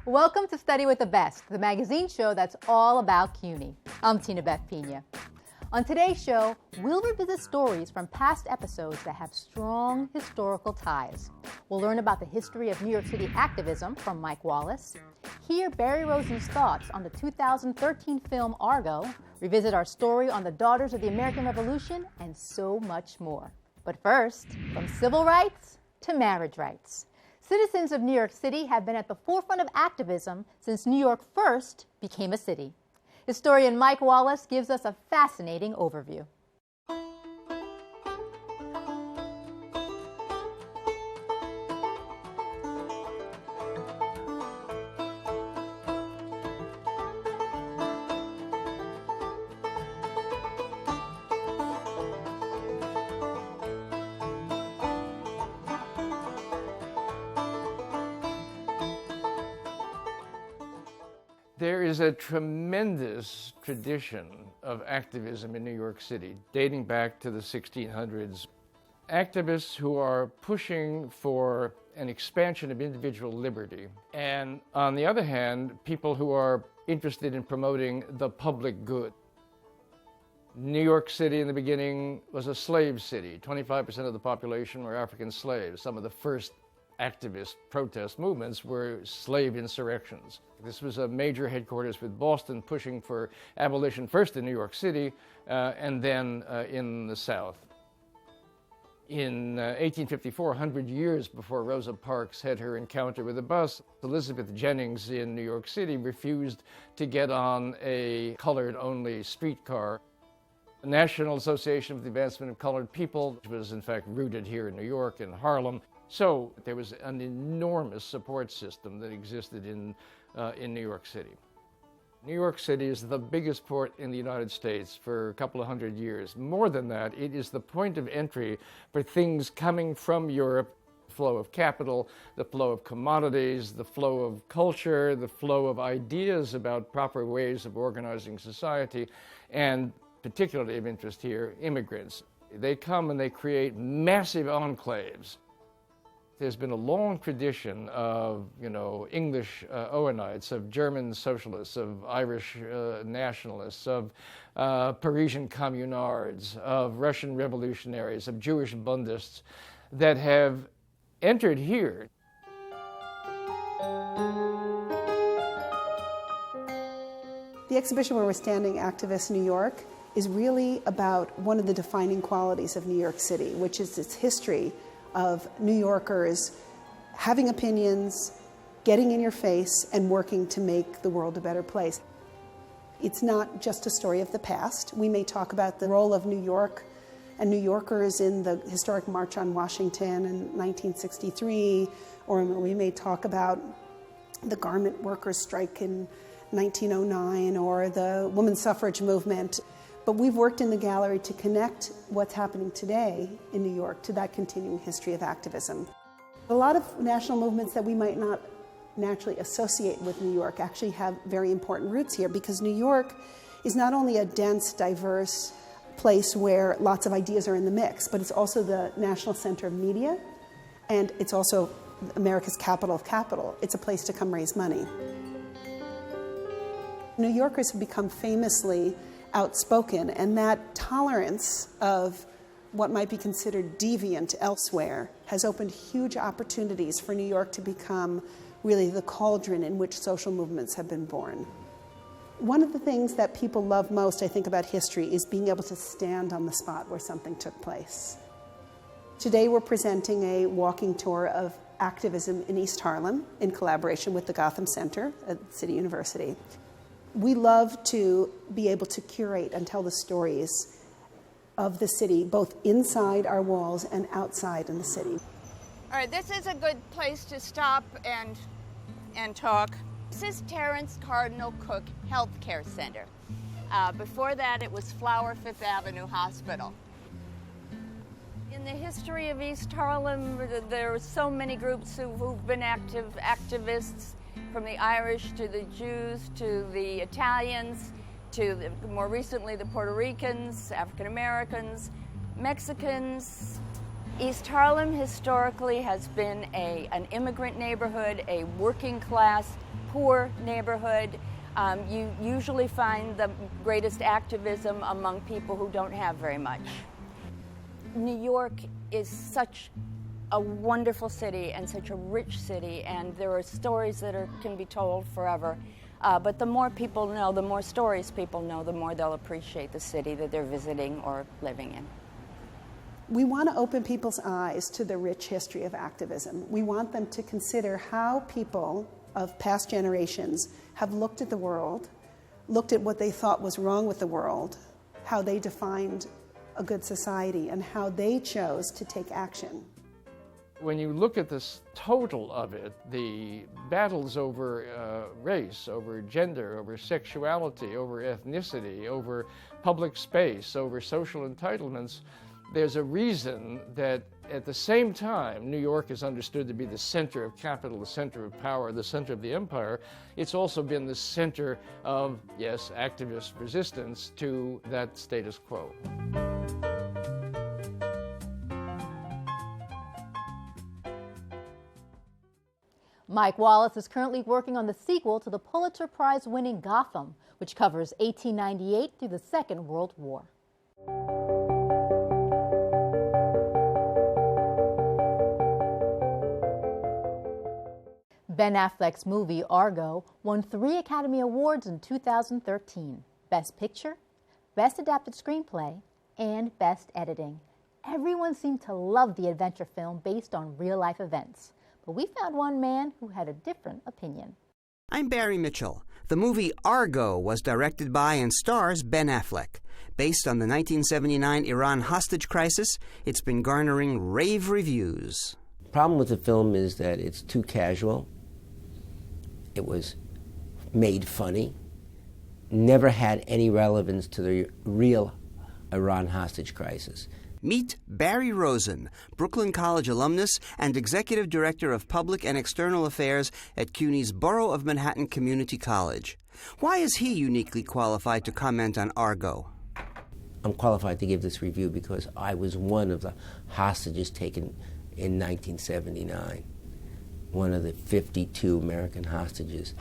Welcome to Study with the Best, the magazine show that's all about CUNY. I'm Tina Beth Pena. On today's show, we'll revisit stories from past episodes that have strong historical ties. We'll learn about the history of New York City activism from Mike Wallace, hear Barry Rosen's thoughts on the 2013 film Argo, revisit our story on the Daughters of the American Revolution, and so much more. But first, from civil rights to marriage rights. Citizens of New York City have been at the forefront of activism since New York first became a city. Historian Mike Wallace gives us a fascinating overview. There is a tremendous tradition of activism in New York City, dating back to the 1600s. Activists who are pushing for an expansion of individual liberty, and on the other hand, people who are interested in promoting the public good. New York City in the beginning was a slave city. 25% of the population were African slaves. Some of the first activist protest movements were slave insurrections. This was a major headquarters with Boston pushing for abolition first in New York City and then in the South. In 1854, 100 years before Rosa Parks had her encounter with a bus, Elizabeth Jennings in New York City refused to get on a colored-only streetcar. The National Association for the Advancement of Colored People, which was in fact rooted here in New York, in Harlem. So there was an enormous support system that existed in New York City. New York City is the biggest port in the United States for a couple of hundred years. More than that, it is the point of entry for things coming from Europe, the flow of capital, the flow of commodities, the flow of culture, the flow of ideas about proper ways of organizing society, and particularly of interest here, immigrants. They come and they create massive enclaves. There's been a long tradition of, English Owenites, of German socialists, of Irish nationalists, of Parisian communards, of Russian revolutionaries, of Jewish Bundists that have entered here. The exhibition where we're standing, Activists New York, is really about one of the defining qualities of New York City, which is its history of New Yorkers having opinions, getting in your face, and working to make the world a better place. It's not just a story of the past. We may talk about the role of New York and New Yorkers in the historic March on Washington in 1963, or we may talk about the garment workers' strike in 1909, or the women's suffrage movement. But we've worked in the gallery to connect what's happening today in New York to that continuing history of activism. A lot of national movements that we might not naturally associate with New York actually have very important roots here, because New York is not only a dense, diverse place where lots of ideas are in the mix, but it's also the national center of media, and it's also America's capital of capital. It's a place to come raise money. New Yorkers have become famously outspoken, and that tolerance of what might be considered deviant elsewhere has opened huge opportunities for New York to become really the cauldron in which social movements have been born. One of the things that people love most, I think, about history is being able to stand on the spot where something took place. Today we're presenting a walking tour of activism in East Harlem in collaboration with the Gotham Center at City University. We love to be able to curate and tell the stories of the city, both inside our walls and outside in the city. All right, this is a good place to stop and talk. This is Terence Cardinal Cook Healthcare Center. Before that, it was Flower Fifth Avenue Hospital. In the history of East Harlem, there are so many groups who've been activists, from the Irish to the Jews to the Italians to more recently the Puerto Ricans, African Americans, Mexicans. East Harlem historically has been an immigrant neighborhood, a working class poor neighborhood. You usually find the greatest activism among people who don't have very much. New York is such a wonderful city and such a rich city, and there are stories that can be told forever. But the more people know, the more stories people know, the more they'll appreciate the city that they're visiting or living in. We want to open people's eyes to the rich history of activism. We want them to consider how people of past generations have looked at the world, looked at what they thought was wrong with the world, how they defined a good society, and how they chose to take action. When you look at this total of it, the battles over race, over gender, over sexuality, over ethnicity, over public space, over social entitlements, there's a reason that at the same time New York is understood to be the center of capital, the center of power, the center of the empire. It's also been the center of, yes, activist resistance to that status quo. Mike Wallace is currently working on the sequel to the Pulitzer Prize-winning Gotham, which covers 1898 through the Second World War. Ben Affleck's movie Argo won 3 Academy Awards in 2013: Best Picture, Best Adapted Screenplay, and Best Editing. Everyone seemed to love the adventure film based on real-life events. But we found one man who had a different opinion. I'm Barry Mitchell. The movie Argo was directed by and stars Ben Affleck. Based on the 1979 Iran hostage crisis, it's been garnering rave reviews. The problem with the film is that it's too casual. It was made funny, never had any relevance to the real Iran hostage crisis. Meet Barry Rosen, Brooklyn College alumnus and Executive Director of Public and External Affairs at CUNY's Borough of Manhattan Community College. Why is he uniquely qualified to comment on Argo? I'm qualified to give this review because I was one of the hostages taken in 1979, one of the 52 American hostages.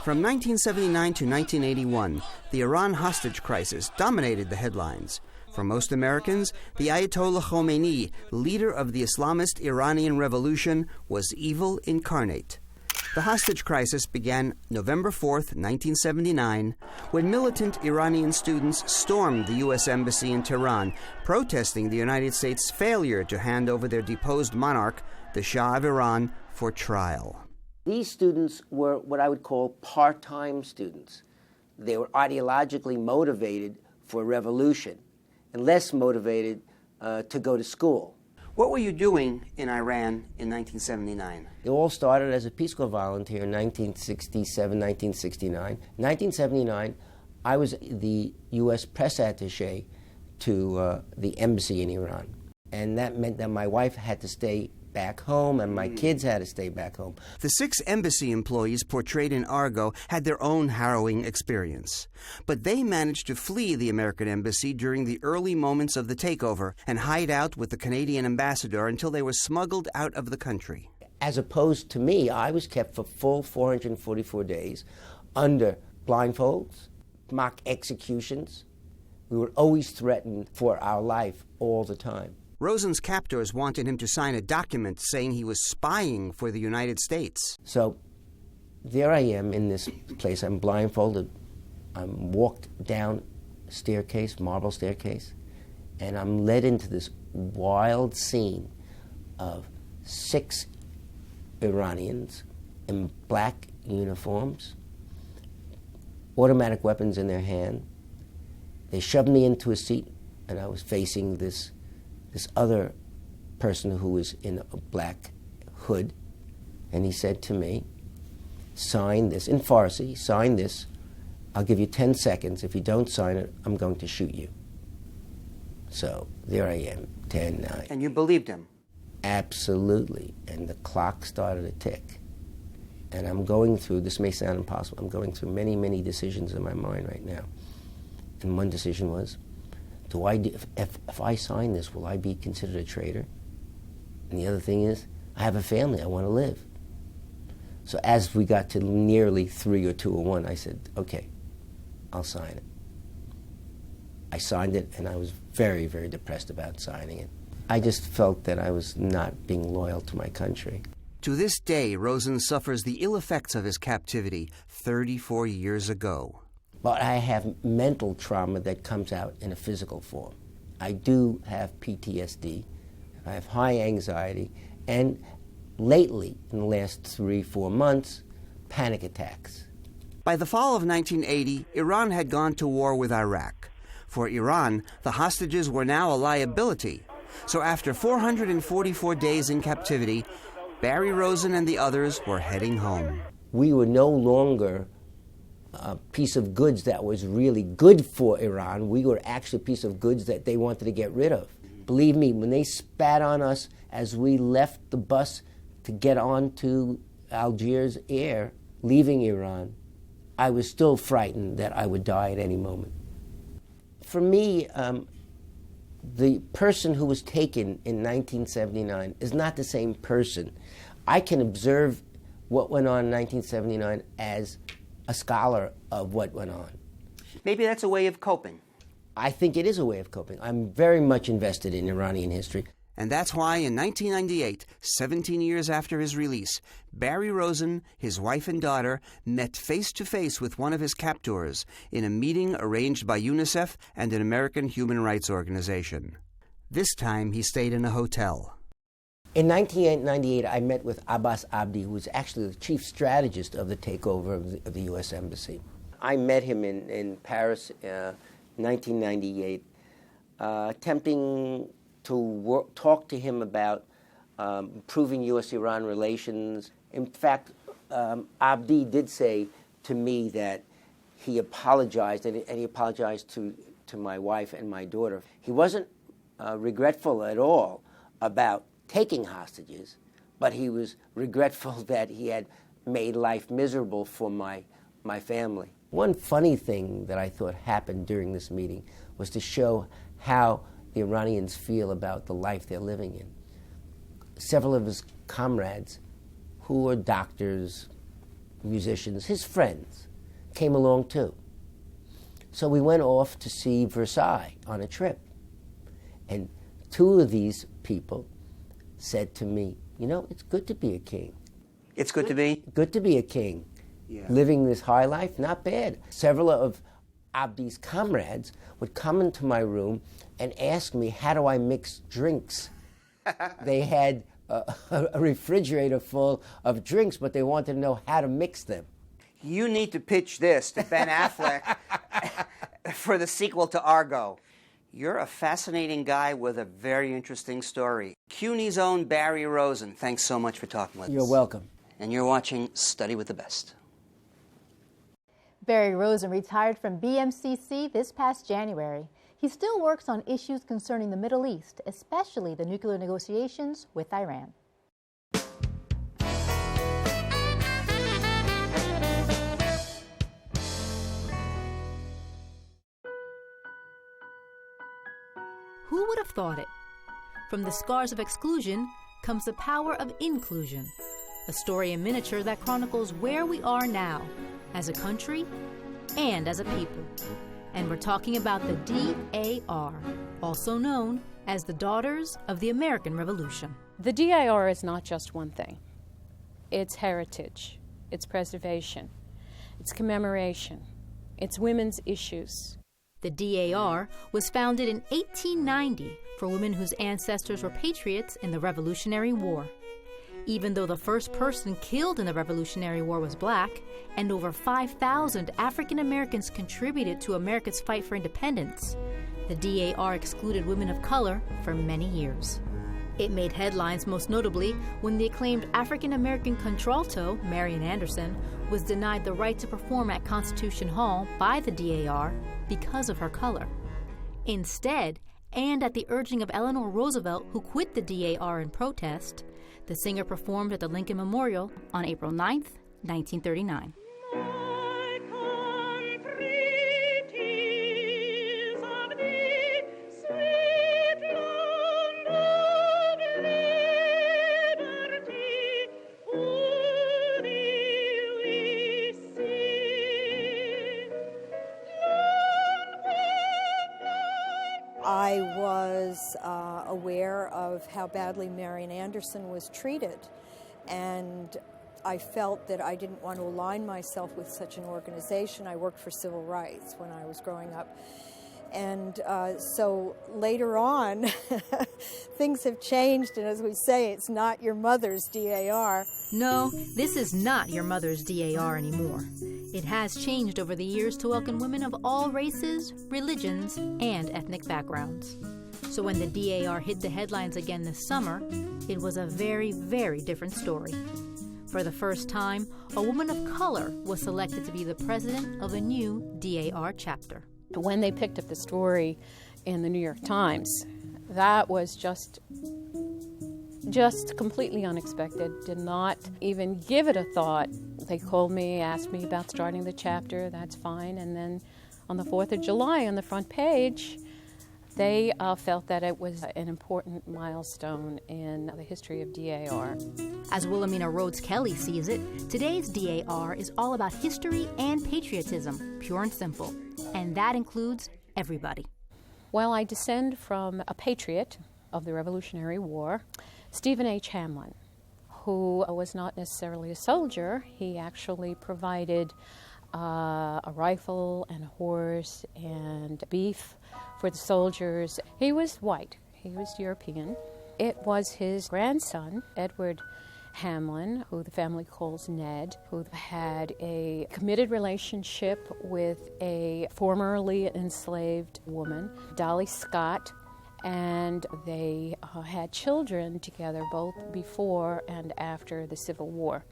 From 1979 to 1981, the Iran hostage crisis dominated the headlines. For most Americans, the Ayatollah Khomeini, leader of the Islamist Iranian Revolution, was evil incarnate. The hostage crisis began November 4th, 1979, when militant Iranian students stormed the U.S. Embassy in Tehran, protesting the United States' failure to hand over their deposed monarch, the Shah of Iran, for trial. These students were what I would call part-time students. They were ideologically motivated for revolution and less motivated to go to school. What were you doing in Iran in 1979? It all started as a Peace Corps volunteer in 1967, 1969. In 1979, I was the U.S. press attaché to the embassy in Iran. And that meant that my wife had to stay back home and my kids had to stay back home. The 6 embassy employees portrayed in Argo had their own harrowing experience. But they managed to flee the American embassy during the early moments of the takeover and hide out with the Canadian ambassador until they were smuggled out of the country. As opposed to me, I was kept for full 444 days under blindfolds, mock executions. We were always threatened for our life all the time. Rosen's captors wanted him to sign a document saying he was spying for the United States. So there I am in this place. I'm blindfolded. I'm walked down a staircase, marble staircase, and I'm led into this wild scene of 6 Iranians in black uniforms, automatic weapons in their hand. They shoved me into a seat, and I was facing this other person who was in a black hood, and he said to me, sign this, in Farsi, sign this, I'll give you 10 seconds. If you don't sign it, I'm going to shoot you. So there I am, 10, 9. And you believed him? Absolutely. And the clock started to tick. And I'm going through, this may sound impossible, I'm going through many, many decisions in my mind right now. And one decision was, if I sign this, will I be considered a traitor? And the other thing is, I have a family, I want to live. So as we got to nearly 3 or 2 or 1, I said, okay, I'll sign it. I signed it, and I was very, very depressed about signing it. I just felt that I was not being loyal to my country. To this day, Rosen suffers the ill effects of his captivity 34 years ago. But I have mental trauma that comes out in a physical form. I do have PTSD, I have high anxiety, and lately, in the last 3-4 months, panic attacks. By the fall of 1980, Iran had gone to war with Iraq. For Iran, the hostages were now a liability. So after 444 days in captivity, Barry Rosen and the others were heading home. We were no longer a piece of goods that was really good for Iran. We were actually a piece of goods that they wanted to get rid of. Believe me, when they spat on us as we left the bus to get onto Algiers Air, leaving Iran, I was still frightened that I would die at any moment. For me, the person who was taken in 1979 is not the same person. I can observe what went on in 1979 as a scholar of what went on. Maybe that's a way of coping. I think it is a way of coping. I'm very much invested in Iranian history. And that's why in 1998, 17 years after his release, Barry Rosen, his wife and daughter, met face-to-face with one of his captors in a meeting arranged by UNICEF and an American human rights organization. This time he stayed in a hotel. In 1998, I met with Abbas Abdi, who was actually the chief strategist of the takeover of the U.S. Embassy. I met him in Paris, 1998, attempting to talk to him about improving U.S.-Iran relations. In fact, Abdi did say to me that he apologized, and he apologized to my wife and my daughter. He wasn't regretful at all about taking hostages, but he was regretful that he had made life miserable for my family. One funny thing that I thought happened during this meeting was to show how the Iranians feel about the life they're living in. Several of his comrades, who were doctors, musicians, his friends, came along too. So we went off to see Versailles on a trip. And 2 of these people said to me, you know, it's good to be a king. It's good to be? Good to be a king. Yeah. Living this high life, not bad. Several of Abdi's comrades would come into my room and ask me, how do I mix drinks? They had a refrigerator full of drinks, but they wanted to know how to mix them. You need to pitch this to Ben Affleck for the sequel to Argo. You're a fascinating guy with a very interesting story. CUNY's own Barry Rosen, thanks so much for talking with us. You're welcome. And you're watching Study with the Best. Barry Rosen retired from BMCC this past January. He still works on issues concerning the Middle East, especially the nuclear negotiations with Iran. Who would have thought it? From the scars of exclusion comes the power of inclusion, a story in miniature that chronicles where we are now, as a country and as a people. And we're talking about the DAR, also known as the Daughters of the American Revolution. The DAR is not just one thing. It's heritage, it's preservation, it's commemoration, it's women's issues. The DAR was founded in 1890 for women whose ancestors were patriots in the Revolutionary War. Even though the first person killed in the Revolutionary War was black, and over 5,000 African Americans contributed to America's fight for independence, the DAR excluded women of color for many years. It made headlines most notably when the acclaimed African American contralto, Marian Anderson, was denied the right to perform at Constitution Hall by the DAR because of her color. Instead, and at the urging of Eleanor Roosevelt, who quit the DAR in protest, the singer performed at the Lincoln Memorial on April 9, 1939. aware of how badly Marian Anderson was treated, and I felt that I didn't want to align myself with such an organization. I worked for civil rights when I was growing up. And so later on, things have changed, and as we say, it's not your mother's DAR. No, this is not your mother's DAR anymore. It has changed over the years to welcome women of all races, religions, and ethnic backgrounds. So when the DAR hit the headlines again this summer, it was a very, very different story. For the first time, a woman of color was selected to be the president of a new DAR chapter. When they picked up the story in the New York Times, that was just completely unexpected. Did not even give it a thought. They called me, asked me about starting the chapter. That's fine. And then on the 4th of July, on the front page, they felt that it was an important milestone in the history of DAR. As Wilhelmina Rhodes Kelly sees it, today's DAR is all about history and patriotism, pure and simple. And that includes everybody. Well, I descend from a patriot of the Revolutionary War, Stephen H. Hamlin, who was not necessarily a soldier. He actually provided a rifle and a horse and beef for the soldiers. He was white. He was European. It was his grandson, Edward Hamlin, who the family calls Ned, who had a committed relationship with a formerly enslaved woman, Dolly Scott, and they had children together both before and after the Civil War.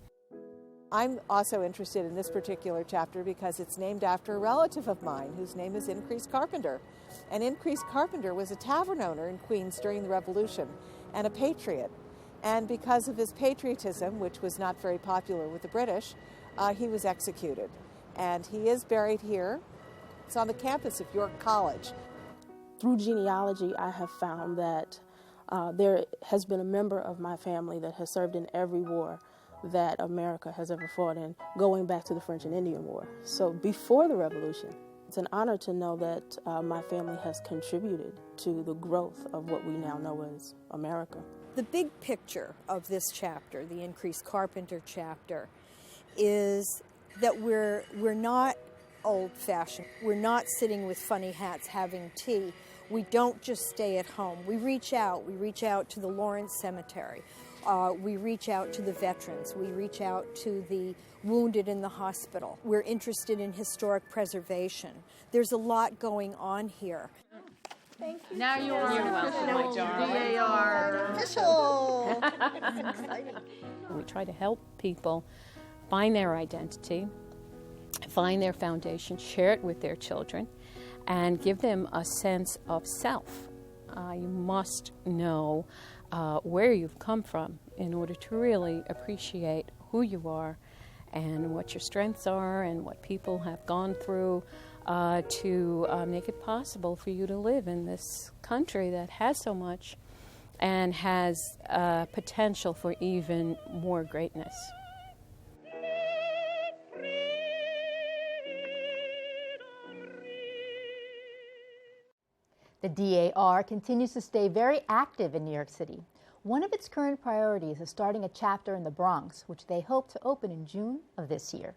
I'm also interested in this particular chapter because it's named after a relative of mine whose name is Increase Carpenter. And Increase Carpenter was a tavern owner in Queens during the Revolution and a patriot. And because of his patriotism, which was not very popular with the British, he was executed. And he is buried here. It's on the campus of York College. Through genealogy, I have found that there has been a member of my family that has served in every war that America has ever fought in, going back to the French and Indian War. So before the Revolution, it's an honor to know that my family has contributed to the growth of what we now know as America. The big picture of this chapter, the Increase Carpenter chapter, is that we're not old-fashioned. We're not sitting with funny hats having tea. We don't just stay at home. We reach out. We reach out to the Lawrence Cemetery. We reach out to the veterans. We reach out to the wounded in the hospital. We're interested in historic preservation. There's a lot going on here. Thank you. Now you're welcome, DAR official. We try to help people find their identity, find their foundation, share it with their children, and give them a sense of self. You must know where you've come from in order to really appreciate who you are and what your strengths are and what people have gone through to make it possible for you to live in this country that has so much and has potential for even more greatness. The DAR continues to stay very active in New York City. One of its current priorities is starting a chapter in the Bronx, which they hope to open in June of this year.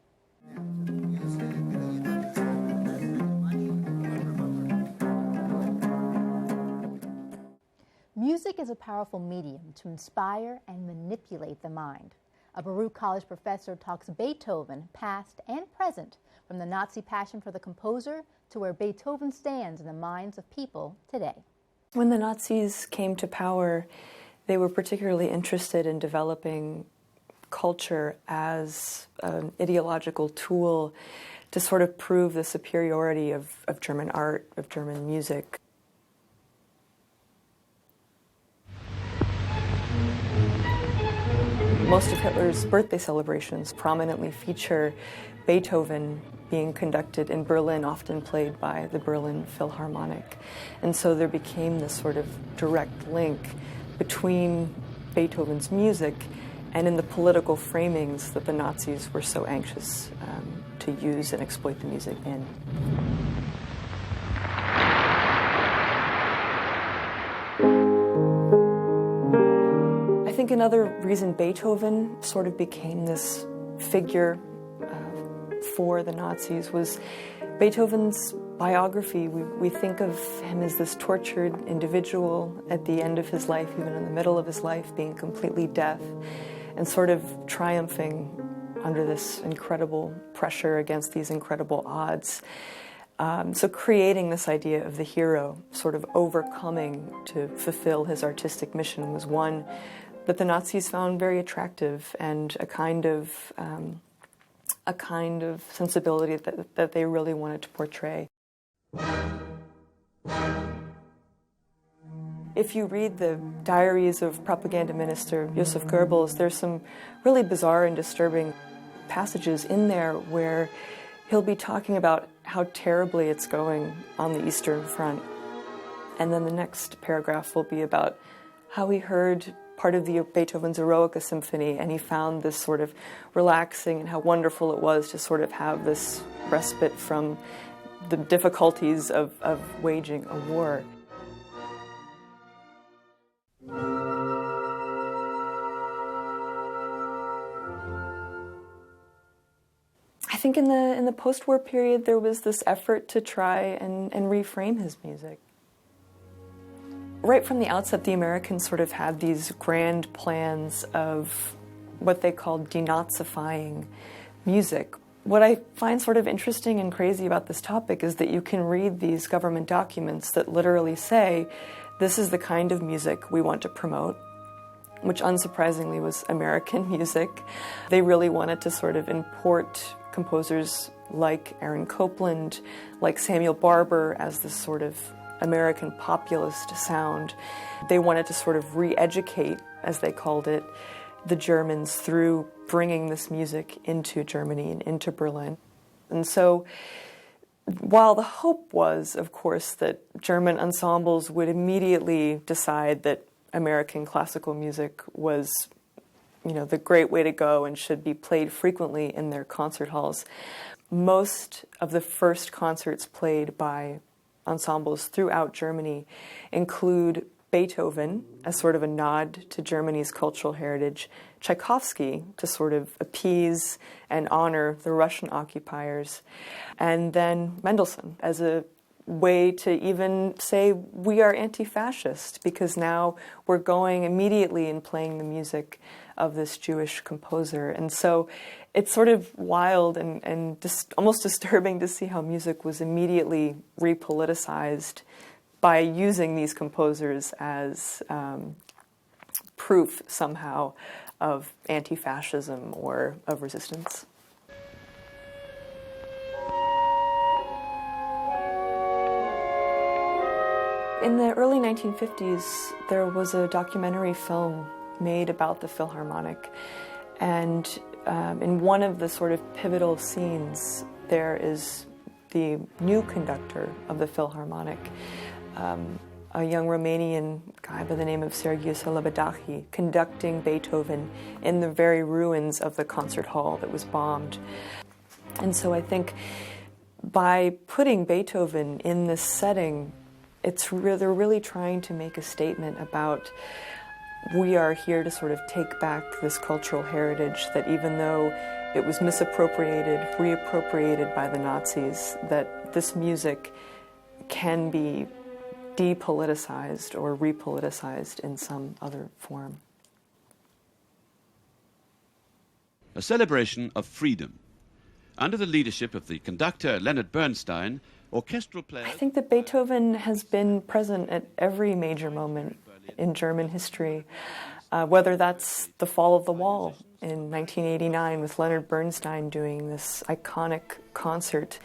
Music is a powerful medium to inspire and manipulate the mind. A Baruch College professor talks Beethoven, past and present, from the Nazi passion for the composer to where Beethoven stands in the minds of people today. When the Nazis came to power, they were particularly interested in developing culture as an ideological tool to sort of prove the superiority of German art, of German music. Most of Hitler's birthday celebrations prominently feature Beethoven being conducted in Berlin, often played by the Berlin Philharmonic. And so there became this sort of direct link between Beethoven's music and in the political framings that the Nazis were so anxious to use and exploit the music in. think another reason Beethoven sort of became this figure for the Nazis was Beethoven's biography. We think of him as this tortured individual at the end of his life, even in the middle of his life, being completely deaf and sort of triumphing under this incredible pressure against these incredible odds. So creating this idea of the hero, sort of overcoming to fulfill his artistic mission, was one that the Nazis found very attractive, and a kind of sensibility that they really wanted to portray. If you read the diaries of propaganda minister Joseph Goebbels, there's some really bizarre and disturbing passages in there where he'll be talking about how terribly it's going on the Eastern Front. And then the next paragraph will be about how he heard part of Beethoven's Eroica Symphony, and he found this sort of relaxing, and how wonderful it was to sort of have this respite from the difficulties of waging a war. I think in the post-war period there was this effort to try and reframe his music. Right from the outset, the Americans sort of had these grand plans of what they called denazifying music. What I find sort of interesting and crazy about this topic is that you can read these government documents that literally say, this is the kind of music we want to promote, which unsurprisingly was American music. They really wanted to sort of import composers like Aaron Copland, like Samuel Barber as this sort of American populist sound. They wanted to sort of re-educate, as they called it, the Germans through bringing this music into Germany and into Berlin. And so, while the hope was, of course, that German ensembles would immediately decide that American classical music was, the great way to go and should be played frequently in their concert halls, most of the first concerts played by ensembles throughout Germany include Beethoven as sort of a nod to Germany's cultural heritage, Tchaikovsky to sort of appease and honor the Russian occupiers, and then Mendelssohn as a way to even say we are anti-fascist, because now we're going immediately and playing the music of this Jewish composer. And so it's sort of wild and just almost disturbing to see how music was immediately repoliticized by using these composers as proof somehow of anti-fascism or of resistance. In the early 1950s, there was a documentary film made about the Philharmonic, and in one of the sort of pivotal scenes, there is the new conductor of the Philharmonic, a young Romanian guy by the name of Sergiu Celibidache, conducting Beethoven in the very ruins of the concert hall that was bombed. And so I think by putting Beethoven in this setting, they're really trying to make a statement about we are here to sort of take back this cultural heritage that even though it was misappropriated, reappropriated by the Nazis, that this music can be depoliticized or repoliticized in some other form. A celebration of freedom. Under the leadership of the conductor Leonard Bernstein, orchestral players... I think that Beethoven has been present at every major moment in German history, whether that's the fall of the wall in 1989 with Leonard Bernstein doing this iconic concert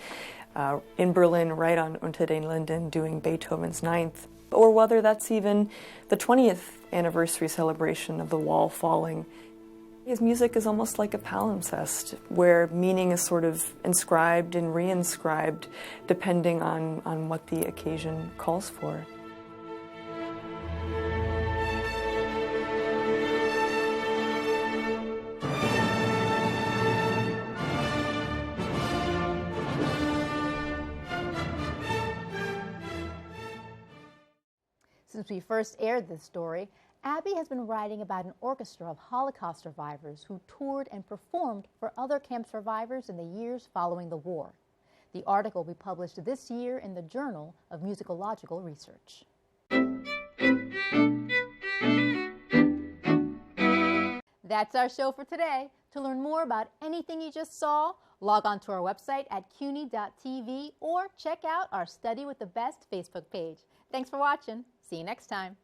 in Berlin right on Unter den Linden doing Beethoven's Ninth, or whether that's even the 20th anniversary celebration of the wall falling. His music is almost like a palimpsest, where meaning is sort of inscribed and reinscribed depending on what the occasion calls for. Since we first aired this story, Abby has been writing about an orchestra of Holocaust survivors who toured and performed for other camp survivors in the years following the war. The article will be published this year in the Journal of Musicological Research. That's our show for today. To learn more about anything you just saw, log on to our website at cuny.tv or check out our Study with the Best Facebook page. Thanks for watching. See you next time.